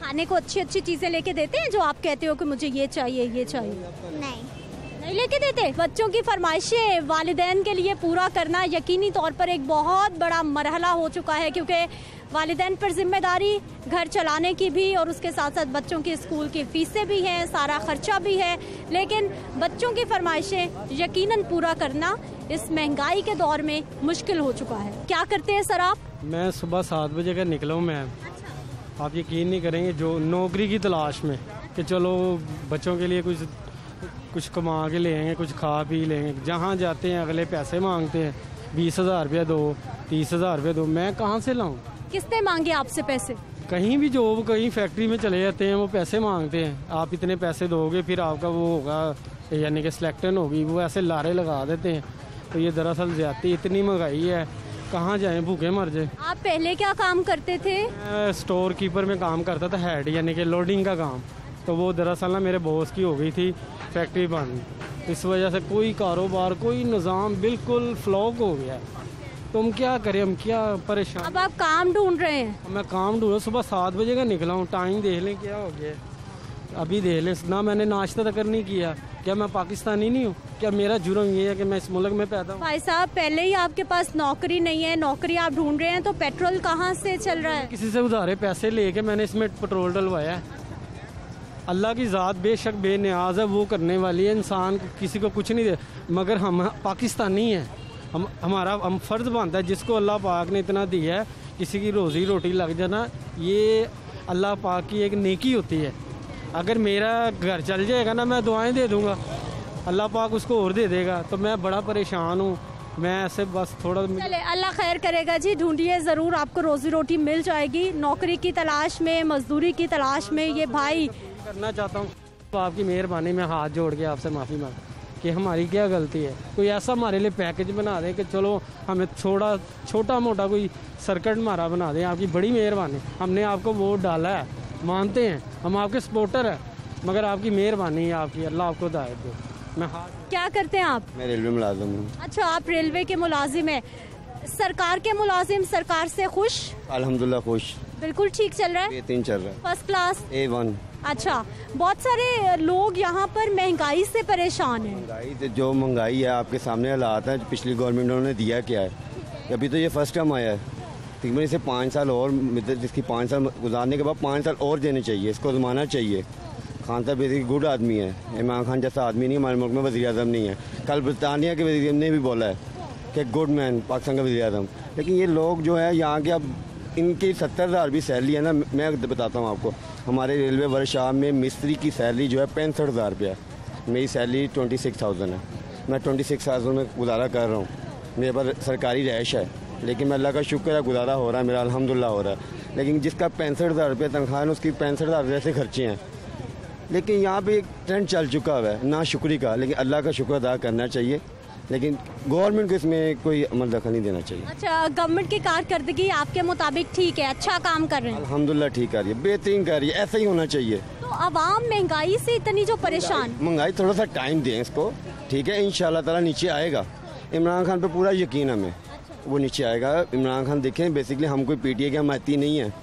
खाने को अच्छी अच्छी चीज़ें लेके देते हैं जो आप कहते हो कि मुझे ये चाहिए ये चाहिए? नहीं लेके देते। बच्चों की फरमाइशें वालिदैन के लिए पूरा करना यकीनी तौर पर एक बहुत बड़ा मरहला हो चुका है, क्योंकि वालिदैन पर जिम्मेदारी घर चलाने की भी और उसके साथ साथ बच्चों की स्कूल की फीसें भी हैं, सारा खर्चा भी है, लेकिन बच्चों की फरमाइशें यकीनन पूरा करना इस महंगाई के दौर में मुश्किल हो चुका है। क्या करते हैं सर आप? मैं सुबह 7 बजे का निकला हूँ मैं। आप यकीन नहीं करेंगे, जो नौकरी की तलाश में कि चलो बच्चों के लिए कुछ कमा के लेंगे, कुछ खा पी लेंगे। जहाँ जाते हैं अगले पैसे मांगते हैं, 20,000 रुपया दो, 30,000 रुपया दो। मैं कहाँ से लाऊं? किसने मांगे आपसे पैसे? कहीं भी जॉब, कहीं फैक्ट्री में चले जाते हैं, वो पैसे मांगते हैं, आप इतने पैसे दोगे फिर आपका वो होगा, यानी कि सिलेक्शन होगी, वो ऐसे लारे लगा देते हैं। तो ये दरअसल ज्यादती, इतनी महंगाई है, कहाँ जाएं, भूखे मर जाए। आप पहले क्या काम करते थे? मैं स्टोर कीपर में काम करता था, हेड यानी कि लोडिंग का काम। तो वो दरअसल ना मेरे बॉस की हो गई थी फैक्ट्री बंद, इस वजह से कोई कारोबार, कोई निज़ाम बिल्कुल फ्लॉप हो गया। तो हम क्या करें, हम क्या परेशान। अब आप काम ढूंढ रहे हैं? मैं काम ढूंढ, सुबह 7 बजे का निकला हूँ। टाइम देख लें क्या हो गया, अभी देख लें ना, मैंने नाश्ता तक नहीं किया। क्या मैं पाकिस्तानी नहीं हूँ? क्या मेरा जुर्म ये है कि मैं इस मुल्क में पैदा हूँ? भाई साहब पहले ही आपके पास नौकरी नहीं है, नौकरी आप ढूंढ रहे हैं, तो पेट्रोल कहाँ से चल रहा है? किसी से उधारे पैसे लेके मैंने इसमें पेट्रोल डलवाया है। अल्लाह की ज़ात बेशक बेनियाज है, वो करने वाली है, इंसान किसी को कुछ नहीं दे, मगर हम पाकिस्तानी हैं, हम फ़र्ज बनता है, जिसको अल्लाह पाक ने इतना दिया है, किसी की रोज़ी रोटी लग जाना, ये अल्लाह पाक की एक नेकी होती है। अगर मेरा घर चल जाएगा ना, मैं दुआएं दे दूंगा, अल्लाह पाक उसको और दे देगा। तो मैं बड़ा परेशान हूँ, मैं ऐसे बस थोड़ा। चले अल्लाह खैर करेगा जी, ढूंढिए ज़रूर, आपको रोजी रोटी मिल जाएगी। नौकरी की तलाश में, मजदूरी की तलाश में ये भाई। करना चाहता हूँ तो आपकी मेहरबानी में हाथ जोड़ के आपसे माफ़ी मांग कि हमारी क्या गलती है, कोई ऐसा हमारे लिए पैकेज बना दें कि चलो हमें थोड़ा छोटा मोटा कोई सर्किट हमारा बना दें। आपकी बड़ी मेहरबानी, हमने आपको वोट डाला है, मानते हैं, हम आपके सपोर्टर हैं, मगर आपकी मेहरबानी है आपकी, अल्लाह आपको हिदायत दे। मैं क्या करते हैं आप? मैं रेलवे मुलाजिम हूँ। अच्छा, आप रेलवे के मुलाजिम हैं। सरकार के मुलाजिम सरकार से खुश? अल्हम्दुलिल्लाह खुश, बिल्कुल ठीक चल रहा है, बेहतरीन चल रहा है, फर्स्ट क्लास, A1। अच्छा, बहुत सारे लोग यहाँ पर महंगाई से परेशान हैं। महंगाई जो महंगाई है आपके सामने हालात है, पिछली गवर्नमेंट ने दिया क्या है, अभी तो ये फर्स्ट टाइम आया है, तकरीबन इसे 5 साल और, जिसकी 5 साल गुजारने के बाद 5 साल और देने चाहिए, इसको जमाना चाहिए। खान साहब बेसिकली गुड आदमी है, इमरान खान जैसा आदमी नहीं हमारे मुल्क में वज़ीर आज़म नहीं है। कल ब्रिटानिया के वज़ीर ने भी बोला है कि गुड मैन पाकिस्तान का वज़ीर आज़म। लेकिन ये लोग जो है यहाँ के, अब इनकी 70,000 भी सैलरी है ना, मैं बताता हूँ आपको, हमारे रेलवे वर्कशॉप में मिस्त्री की सैलरी जो है 65,000 रुपया है, मेरी सैलरी 26,000 है, मैं 26,000 में गुजारा कर रहा हूँ। मेरे पास सरकारी रैश है, लेकिन मैं अल्लाह का शुक्र है गुजारा हो रहा है मेरा, अल्हम्दुलिल्लाह हो रहा है। लेकिन जिसका 65,000 रुपये तनख्वाह है उसकी 65,000 जैसे खर्चे हैं। लेकिन यहाँ पे एक ट्रेंड चल चुका हुआ है ना शुक्री का, लेकिन अल्लाह का शुक्र अदा करना चाहिए, लेकिन गवर्नमेंट को इसमें कोई अमल दखल नहीं देना चाहिए। अच्छा, गवर्नमेंट की कारकर्दगी आपके मुताबिक ठीक है, अच्छा काम कर रहे हैं? अल्हम्दुलिल्लाह ठीक कर रही है, बेहतरीन कर रही है, ऐसा ही होना चाहिए। तो अवाम महंगाई से इतनी जो परेशान, महंगाई थोड़ा सा टाइम दें इसको, ठीक है, इंशाल्लाह ताला नीचे आएगा। इमरान खान पे पूरा यकीन हमें, वो नीचे आएगा। इमरान खान देखें, बेसिकली हम कोई PTA के हमायती नहीं है,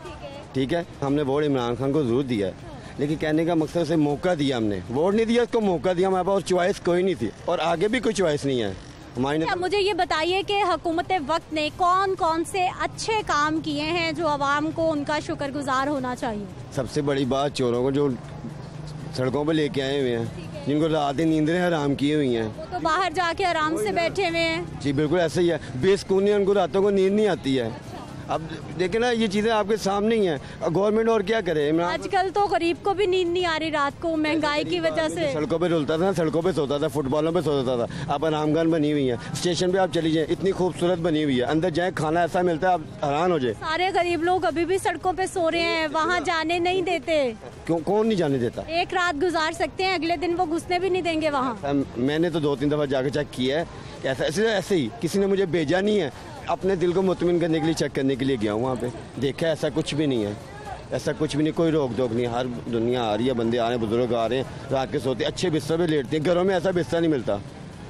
ठीक है, हमने वोट इमरान खान को जरूर दिया है, लेकिन कहने का मकसद से मौका दिया, हमने वोट नहीं दिया, उसको मौका दिया। हमारे पास चॉइस कोई नहीं थी और आगे भी कोई चॉइस नहीं है हमारी। अच्छा, मुझे ये बताइए कि हुकूमत वक्त ने कौन कौन से अच्छे काम किए हैं जो आवाम को उनका शुक्रगुजार होना चाहिए? सबसे बड़ी बात, चोरों को जो सड़कों पर लेके आए हुए हैं, जिनको रात नींदें हराम की हुई हैं, वो तो बाहर जाके आराम से बैठे हुए हैं। जी बिल्कुल ऐसा ही है, बेसुकूनी, उनको रातों को नींद नहीं आती है। अब देखे ना, ये चीज़ें आपके सामने ही हैं, गवर्नमेंट और क्या करे। आजकल तो गरीब को भी नींद नहीं आ रही रात को महंगाई की वजह से। सड़कों पे रुलता था, सड़कों पे सोता था, फुटबॉलों पे सोता था। अब आरामगाह बनी हुई है, स्टेशन पे आप चली जाए, इतनी खूबसूरत बनी हुई है, अंदर जाए खाना ऐसा मिलता है आप हैरान हो जाए। सारे गरीब लोग अभी भी सड़कों पे सो रहे हैं, वहाँ जाने नहीं देते। क्यों, कौन नहीं जाने देता? एक रात गुजार सकते हैं, अगले दिन वो घुसने भी नहीं देंगे वहाँ। मैंने तो 2-3 दफा जाकर चेक किया है, ऐसे ही किसी ने मुझे भेजा नहीं है, अपने दिल को मुतमिन करने के लिए चेक करने के लिए गया हूँ वहाँ पे, देखा ऐसा कुछ भी नहीं है, ऐसा कुछ भी नहीं, कोई रोक टोक नहीं। हर दुनिया आ रही है, बंदे आ रहे हैं, बुजुर्ग आ रहे हैं, रात के सोते अच्छे बिस्तर पे लेटते हैं, घरों में ऐसा बिस्तर नहीं मिलता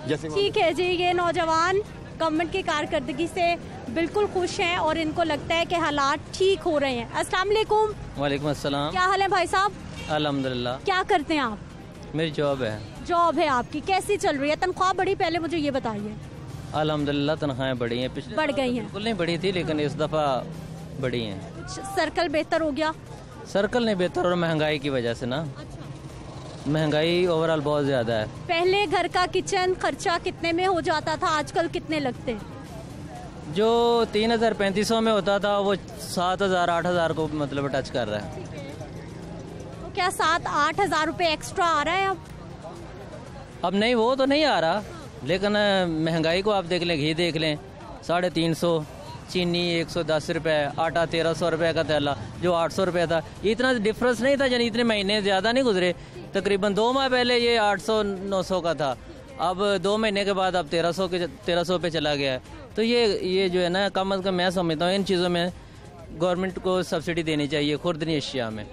जैसे। ठीक है जी, ये नौजवान गवर्नमेंट की कारकर्दगी से बिल्कुल खुश हैं और इनको लगता है कि हालात ठीक हो रहे हैं। अस्सलाम वालेकुम। वालेकुम अस्सलाम। क्या हाल है भाई साहब? अल्हम्दुलिल्लाह। क्या करते हैं आप? मेरी जॉब है। जॉब है आपकी, कैसी चल रही है? तनख्वाह बढ़ी? पहले मुझे ये बताइए। अल्हम्दुलिल्लाह तनख्वाहें बढ़ी हैं, पिछले बढ़ गई हैं? बिल्कुल नहीं बढ़ी थी, लेकिन इस दफ़ा बढ़ी हैं। कुछ सर्कल बेहतर हो गया? सर्कल नहीं बेहतर, और महंगाई की वजह से ना, महंगाई ओवरऑल बहुत ज़्यादा है। पहले घर का किचन खर्चा कितने में हो जाता था, आजकल कितने लगते हैं? जो 3,000-3,500 में होता था वो 7,000-8,000 को मतलब टच कर रहा है। तो क्या 7-8 हज़ार रुपये एक्स्ट्रा आ रहा है अब नहीं, वो तो नहीं आ रहा, लेकिन महंगाई को आप देख लें, घी देख लें 350, चीनी 110 रुपये, आटा 1,300 रुपये का थैला जो 800 रुपये था। इतना डिफरेंस नहीं था, यानी इतने महीने ज़्यादा नहीं गुजरे, तकरीबन 2 माह पहले ये 800-900 का था, अब 2 महीने के बाद अब 1,300 पे चला गया है। तो ये जो है ना, कम अज़ कम मैं समझता हूँ इन चीज़ों में गवर्नमेंट को सब्सिडी देनी चाहिए, खुर्दनी अशिया में।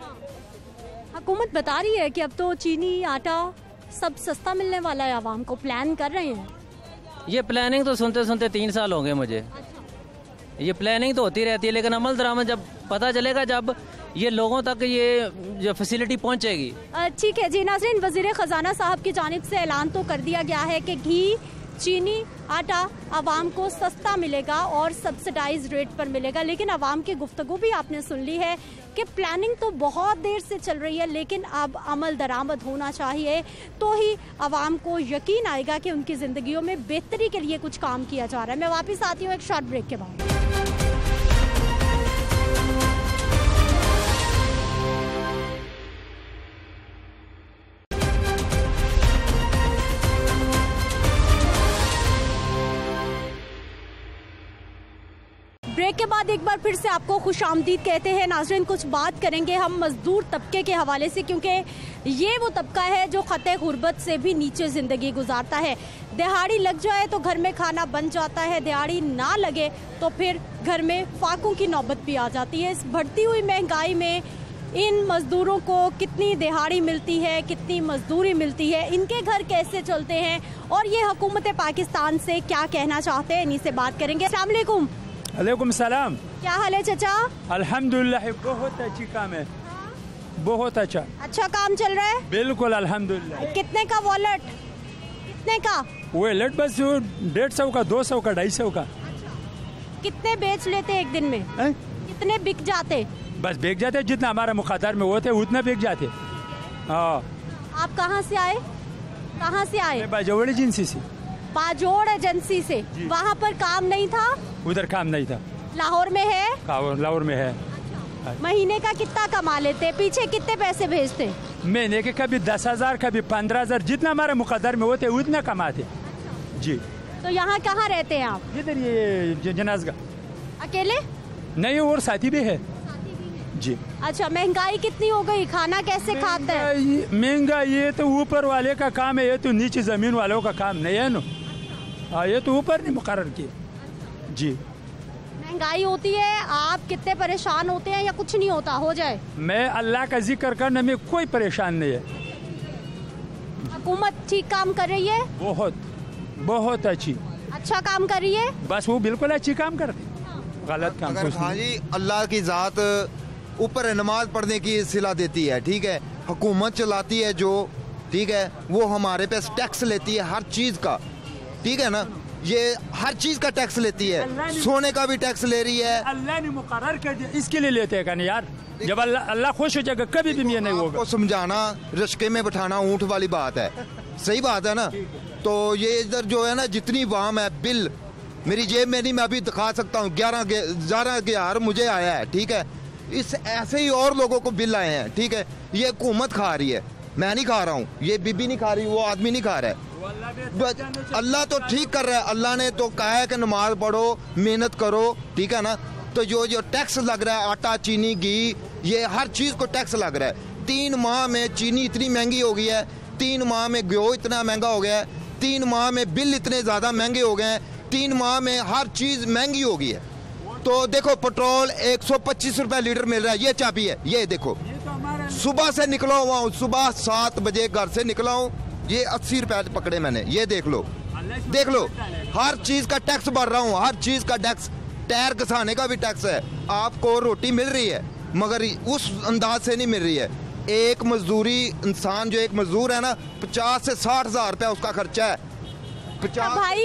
हुकूमत बता रही है कि अब तो चीनी आटा सब सस्ता मिलने वाला है, आवाम को प्लान कर रहे हैं। ये प्लानिंग तो सुनते सुनते 3 साल हो गए मुझे। ये प्लानिंग तो होती रहती है, लेकिन अमल दरामद जब पता चलेगा, जब ये लोगों तक ये जो फैसिलिटी पहुंचेगी। ठीक है जी नाज़रीन, वज़ीर ख़जाना साहब की जानिब से ऐलान तो कर दिया गया है कि घी, चीनी, आटा आवाम को सस्ता मिलेगा और सब्सिडाइज रेट पर मिलेगा। लेकिन आवाम की गुफ्तगू भी आपने सुन ली है कि प्लानिंग तो बहुत देर से चल रही है, लेकिन अब अमल दरामद होना चाहिए, तो ही आवाम को यकीन आएगा कि उनकी ज़िंदगियों में बेहतरी के लिए कुछ काम किया जा रहा है। मैं वापस आती हूँ एक शॉर्ट ब्रेक के बाद। ब्रेक के बाद एक बार फिर से आपको खुशामदीद कहते हैं। नाज़रीन, कुछ बात करेंगे हम मजदूर तबके के हवाले से, क्योंकि ये वो तबका है जो खते गुर्बत से भी नीचे ज़िंदगी गुजारता है। दिहाड़ी लग जाए तो घर में खाना बन जाता है, दिहाड़ी ना लगे तो फिर घर में फाकों की नौबत भी आ जाती है। इस बढ़ती हुई महंगाई में इन मजदूरों को कितनी दिहाड़ी मिलती है, कितनी मजदूरी मिलती है, इनके घर कैसे चलते हैं और ये हुकूमत पाकिस्तान से क्या कहना चाहते हैं, इन्हीं से बात करेंगे। अस्सलाम वालेकुम। वालेकुम सलाम। क्या हाल है चाचा? अल्हम्दुलिल्लाह, बहुत अच्छी काम है, बहुत अच्छा काम चल रहा है। बिल्कुल अल्हम्दुलिल्लाह। कितने का वॉलेट? कितने का वॉलेट? बस 150 का, 200 का, 250 का। कितने बेच लेते एक दिन में? कितने बिक जाते? बस बिक जाते, जितना हमारा मुखातर में होते उतना बिक जाते। हाँ। आप कहाँ से आए? कहाँ से आए? बाजोड़ एजेंसी से। बाजोड़ एजेंसी से। वहाँ पर काम नहीं था? उधर काम नहीं था। लाहौर में है? लाहौर में है। महीने का कितना कमा लेते? पीछे कितने पैसे भेजते? महीने के कभी 10,000, कभी 15,000, जितना हमारे मुकद्दर में होते उतना कमाते। जी। तो यहाँ कहाँ रहते हैं आप? इधर ये जनाजगाह। अकेले? नहीं, और साथी भी है जी। अच्छा, महंगाई कितनी हो गई? खाना कैसे खाते हैं? महंगाई ये तो ऊपर वाले का काम है, ये तो नीचे जमीन वालों का काम नहीं है ना। हाँ, ये तो ऊपर नहीं मुकर्रर किया जी। महंगाई होती है, आप कितने परेशान होते हैं या कुछ नहीं होता? हो जाए। मैं अल्लाह का जिक्र करने में कोई परेशान नहीं है। हुकूमत ठीक काम कर रही है? बहुत अच्छी। अच्छा काम कर रही है? बस वो बिल्कुल अच्छी काम करती, गलत काम कुछ नहीं। हाँ जी, अल्लाह की जात ऊपर नमाज पढ़ने की सिला देती है, ठीक है। हुकूमत चलाती है जो, ठीक है, वो हमारे पे टैक्स लेती है हर चीज का, ठीक है ना। ये हर चीज का टैक्स लेती है, सोने का भी टैक्स ले रही है। अल्लाह ने मुकर्रर कर दिया, इसके लिए लेते हैं ना यार। जब अल्लाह खुश हो जाएगा कभी भी ये नहीं होगा। आपको समझाना, रिश्के में बिठाना ऊँट वाली बात है, सही बात है ना। तो ये इधर जो है ना, जितनी वाम है, बिल मेरी जेब में नहीं, मैं अभी दिखा सकता हूँ, 11,000 मुझे आया है, ठीक है। इस ऐसे ही और लोगों को बिल आए हैं, ठीक है। ये हुकूमत खा रही है, मैं नहीं खा रहा हूँ, ये बीबी नहीं खा रही, वो आदमी नहीं खा रहा है। अल्लाह तो ठीक कर रहा है, अल्लाह ने तो कहा है कि नमाज पढ़ो, मेहनत करो, ठीक है ना। तो जो टैक्स लग रहा है, आटा, चीनी, घी, ये हर चीज को टैक्स लग रहा है। 3 माह में चीनी इतनी महंगी हो गई है, 3 माह में घ्यो इतना महंगा हो गया है, 3 माह में बिल इतने ज्यादा महंगे हो गए हैं, 3 माह में हर चीज महंगी हो गई है। तो देखो, पेट्रोल 125 रुपए लीटर मिल रहा है, ये चाबी है, ये देखो। सुबह से निकला हुआ हूँ, सुबह 7 बजे घर से निकला हूँ, ये 80 रुपए पकड़े मैंने, ये देख लो, देख लो। हर चीज का टैक्स भर रहा हूँ, हर चीज का टैक्स, टायर घसाने का भी टैक्स है। आपको रोटी मिल रही है, मगर उस अंदाज से नहीं मिल रही है। एक मजदूरी इंसान, जो एक मजदूर है ना, 50 से 60 हजार रुपया उसका खर्चा है। भाई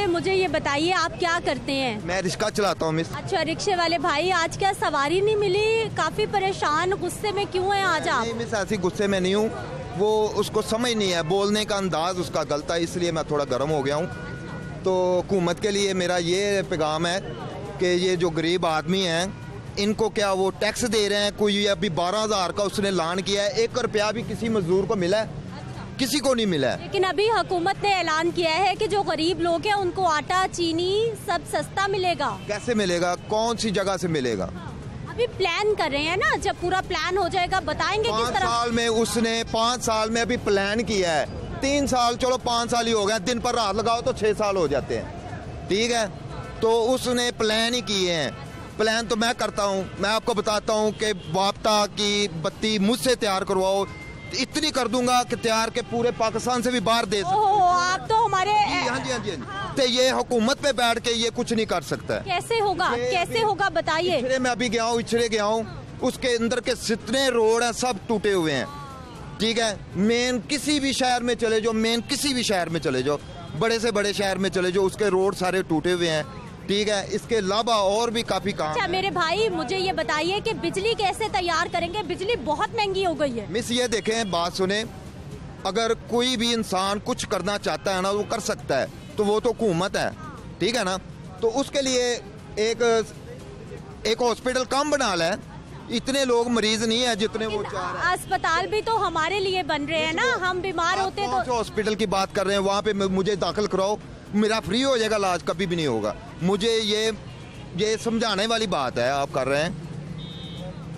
मुझे ये बताइए, आप क्या करते हैं? मैं रिक्शा चलाता हूँ मिस। अच्छा, रिक्शे वाले भाई, आज क्या सवारी नहीं मिली? काफी परेशान, गुस्से में क्यों हैं आज आप? नहीं मिस, ऐसी गुस्से में नहीं हूँ, वो उसको समझ नहीं है, बोलने का अंदाज उसका गलत है, इसलिए मैं थोड़ा गर्म हो गया हूँ। तो हुकूमत के लिए मेरा ये पैगाम है कि ये जो गरीब आदमी हैं, इनको क्या वो टैक्स दे रहे हैं? कोई अभी 12,000 का उसने ऐलान किया है, 1 रुपया भी किसी मजदूर को मिला है? किसी को नहीं मिला है। लेकिन अभी हुकूमत ने ऐलान किया है कि जो गरीब लोग हैं उनको आटा, चीनी सब सस्ता मिलेगा। कैसे मिलेगा? कौन सी जगह से मिलेगा? अभी प्लान कर रहे हैं ना, जब पूरा प्लान हो जाएगा बताएंगे किस तरह। 5 साल में उसने 5 साल में अभी प्लान किया है, 3 साल, चलो 5 साल ही हो गया, दिन पर रात लगाओ तो 6 साल हो जाते हैं, ठीक है। तो उसने प्लान ही किए हैं। प्लान तो मैं करता हूँ, मैं आपको बताता हूँ कि वापता की बत्ती मुझसे तैयार करवाओ, इतनी कर दूंगा कि तैयार के पूरे पाकिस्तान से भी बाहर दे सकते। आप तो हमारे हाँ जी। तो ये हुकूमत पे बैठ के ये कुछ नहीं कर सकता। कैसे होगा, कैसे होगा बताइए। इचरे में अभी गया हूँ, इचरे गया हूँ, उसके अंदर के जितने रोड हैं सब टूटे हुए हैं, ठीक है। मेन किसी भी शहर में चले जाओ, किसी भी शहर में चले जाओ, बड़े से बड़े शहर में चले जाओ, उसके रोड सारे टूटे हुए हैं, ठीक है। इसके अलावा और भी काफी काम। अच्छा मेरे भाई, मुझे ये बताइए कि बिजली कैसे तैयार करेंगे? बिजली बहुत महंगी हो गई है। मिस ये देखें, बात सुने, अगर कोई भी इंसान कुछ करना चाहता है ना, वो कर सकता है, तो वो तो हुकूमत है, ठीक है ना। तो उसके लिए एक हॉस्पिटल कम बना ले, इतने लोग मरीज नहीं है जितने वो चाह रहे हैं। अस्पताल भी तो हमारे लिए बन रहे हैं ना, हम बीमार होते तो। हॉस्पिटल की बात कर रहे हैं, वहाँ पे मुझे दाखिल कराओ, मेरा फ्री हो जाएगा इलाज, कभी भी नहीं होगा। मुझे ये ये समझाने वाली बात है आप कर रहे हैं,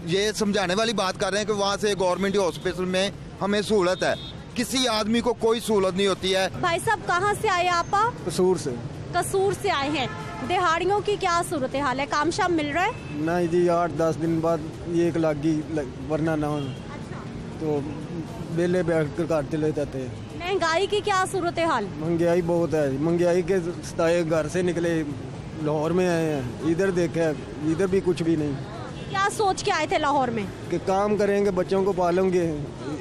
ये समझाने वाली बात कर रहे हैं कि वहाँ से गवर्नमेंट हॉस्पिटल में हमें सहूलत है, किसी आदमी को कोई सहूलत नहीं होती है। भाई साहब कहाँ से आए आप? कसूर से। कसूर से आए हैं। दिहाड़ियों की क्या सूरत हाल है, काम शाम मिल रहा है? नहीं जी, 8-10 दिन बाद ये एक लागी वरना ना हो तो बेले बैठ कर काटते ले जाते हैं। महंगाई की क्या सूरत हाल? महंगाई बहुत है, महंगाई के सताए घर से निकले लाहौर में आए हैं, इधर देखे इधर भी कुछ भी नहीं। क्या सोच के आए थे लाहौर में? कि काम करेंगे, बच्चों को पालेंगे,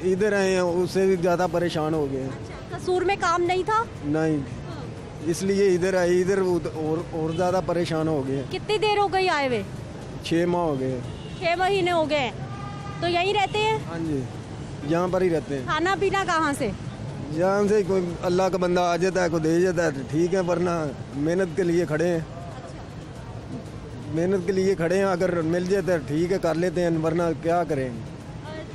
इधर आए हैं उससे भी ज़्यादा परेशान हो गए। कसूर में काम नहीं था? नहीं, इसलिए इधर आए, इधर और ज़्यादा परेशान हो गए। कितनी देर हो गई आए हुए? 6 माह हो गए। 6 महीने हो गए। तो यहीं रहते हैं? हाँ जी, यहाँ पर ही रहते हैं। खाना पीना कहाँ से? यहाँ से कोई अल्लाह का बंदा आ जाता है, कोई दे जाता है तो ठीक है, वरना मेहनत के लिए खड़े हैं। मेहनत के लिए खड़े हैं, अगर मिल जाता है ठीक है कर लेते हैं, वरना क्या करें।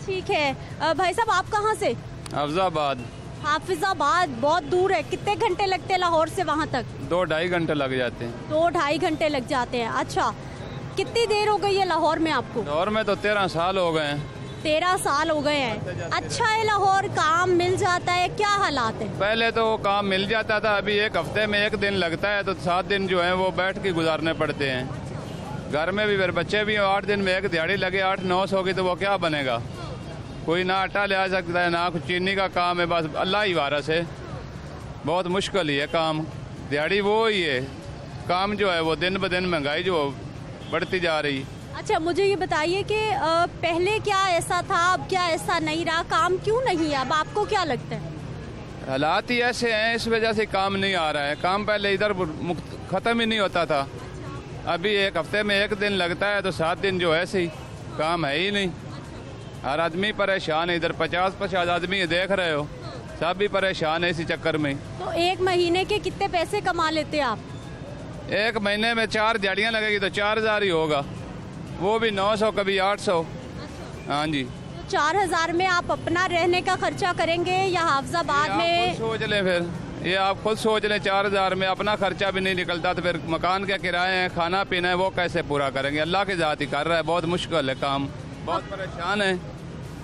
ठीक है। भाई साहब आप कहाँ से? हाफिजाबाद। हाफिजाबाद बहुत दूर है, कितने घंटे लगते हैं लाहौर से वहाँ तक? 2-2.5 घंटे लग जाते हैं। 2-2.5 घंटे लग जाते हैं। अच्छा, कितनी देर हो गई है लाहौर में आपको? लाहौर में तो 13 साल हो गए हैं। 13 साल हो गए हैं। अच्छा है लाहौर, काम मिल जाता है, क्या हालात है? पहले तो काम मिल जाता था, अभी एक हफ्ते में 1 दिन लगता है, तो 7 दिन जो है वो बैठ के गुजारने पड़ते हैं। घर में भी फिर बच्चे भी 8 दिन में एक दिहाड़ी लगे 800-900 की, तो वो क्या बनेगा? कोई ना आटा ले आ सकता है, ना कुछ चीनी का काम है, बस अल्लाह ही वारस है। बहुत मुश्किल ही है काम, दिहाड़ी वो ही है, काम जो है वो दिन ब दिन महंगाई जो बढ़ती जा रही। अच्छा, मुझे ये बताइए कि पहले क्या ऐसा था, अब क्या ऐसा नहीं रहा, काम क्यों नहीं है अब, आपको क्या लगता है? हालात ही ऐसे हैं, इस वजह से काम नहीं आ रहा है। काम पहले इधर ख़त्म ही नहीं होता था, अभी एक हफ्ते में 1 दिन लगता है, तो 7 दिन जो ऐसे ही काम है ही नहीं। हर आदमी परेशान है, इधर 50-50 आदमी देख रहे हो, सब भी परेशान है इसी चक्कर में। तो 1 महीने के कितने पैसे कमा लेते आप? 1 महीने में 4 दिहाड़ियाँ लगेगी तो 4000 ही होगा, वो भी 900 कभी 800। हाँ जी। तो 4000 में आप अपना रहने का खर्चा करेंगे या हाफिजाबाद में? सोच लें, फिर ये आप खुद सोच लें, 4000 में अपना खर्चा भी नहीं निकलता, तो फिर मकान के किराए हैं, खाना पीना है, वो कैसे पूरा करेंगे? अल्लाह की ज़ात ही कर रहा है, बहुत मुश्किल है काम, बहुत परेशान है।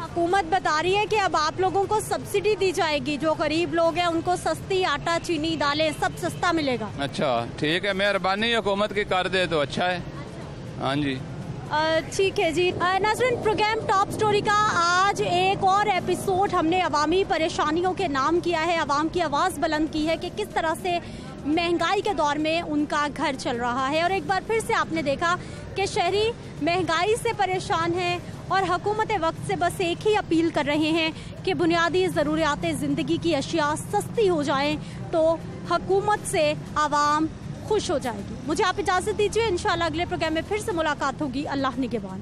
हुकूमत बता रही है कि अब आप लोगों को सब्सिडी दी जाएगी, जो गरीब लोग हैं उनको सस्ती आटा, चीनी, दालें सब सस्ता मिलेगा। अच्छा, ठीक है, मेहरबानी हुकूमत की कर दे तो अच्छा है। हाँ जी, ठीक है जी। नाज़रीन, प्रोग्राम टॉप स्टोरी का आज एक और एपिसोड हमने अवामी परेशानियों के नाम किया है, अवाम की आवाज़ बुलंद की है कि किस तरह से महंगाई के दौर में उनका घर चल रहा है। और एक बार फिर से आपने देखा कि शहरी महंगाई से परेशान है और हुकूमत वक्त से बस एक ही अपील कर रहे हैं कि बुनियादी ज़रूरियात ज़िंदगी की अशिया सस्ती हो जाएं, तो हुकूमत से आवाम खुश हो जाएगी। मुझे आप इजाज़त दीजिए, इंशाल्लाह अगले प्रोग्राम में फिर से मुलाकात होगी। अल्लाह निगहबान।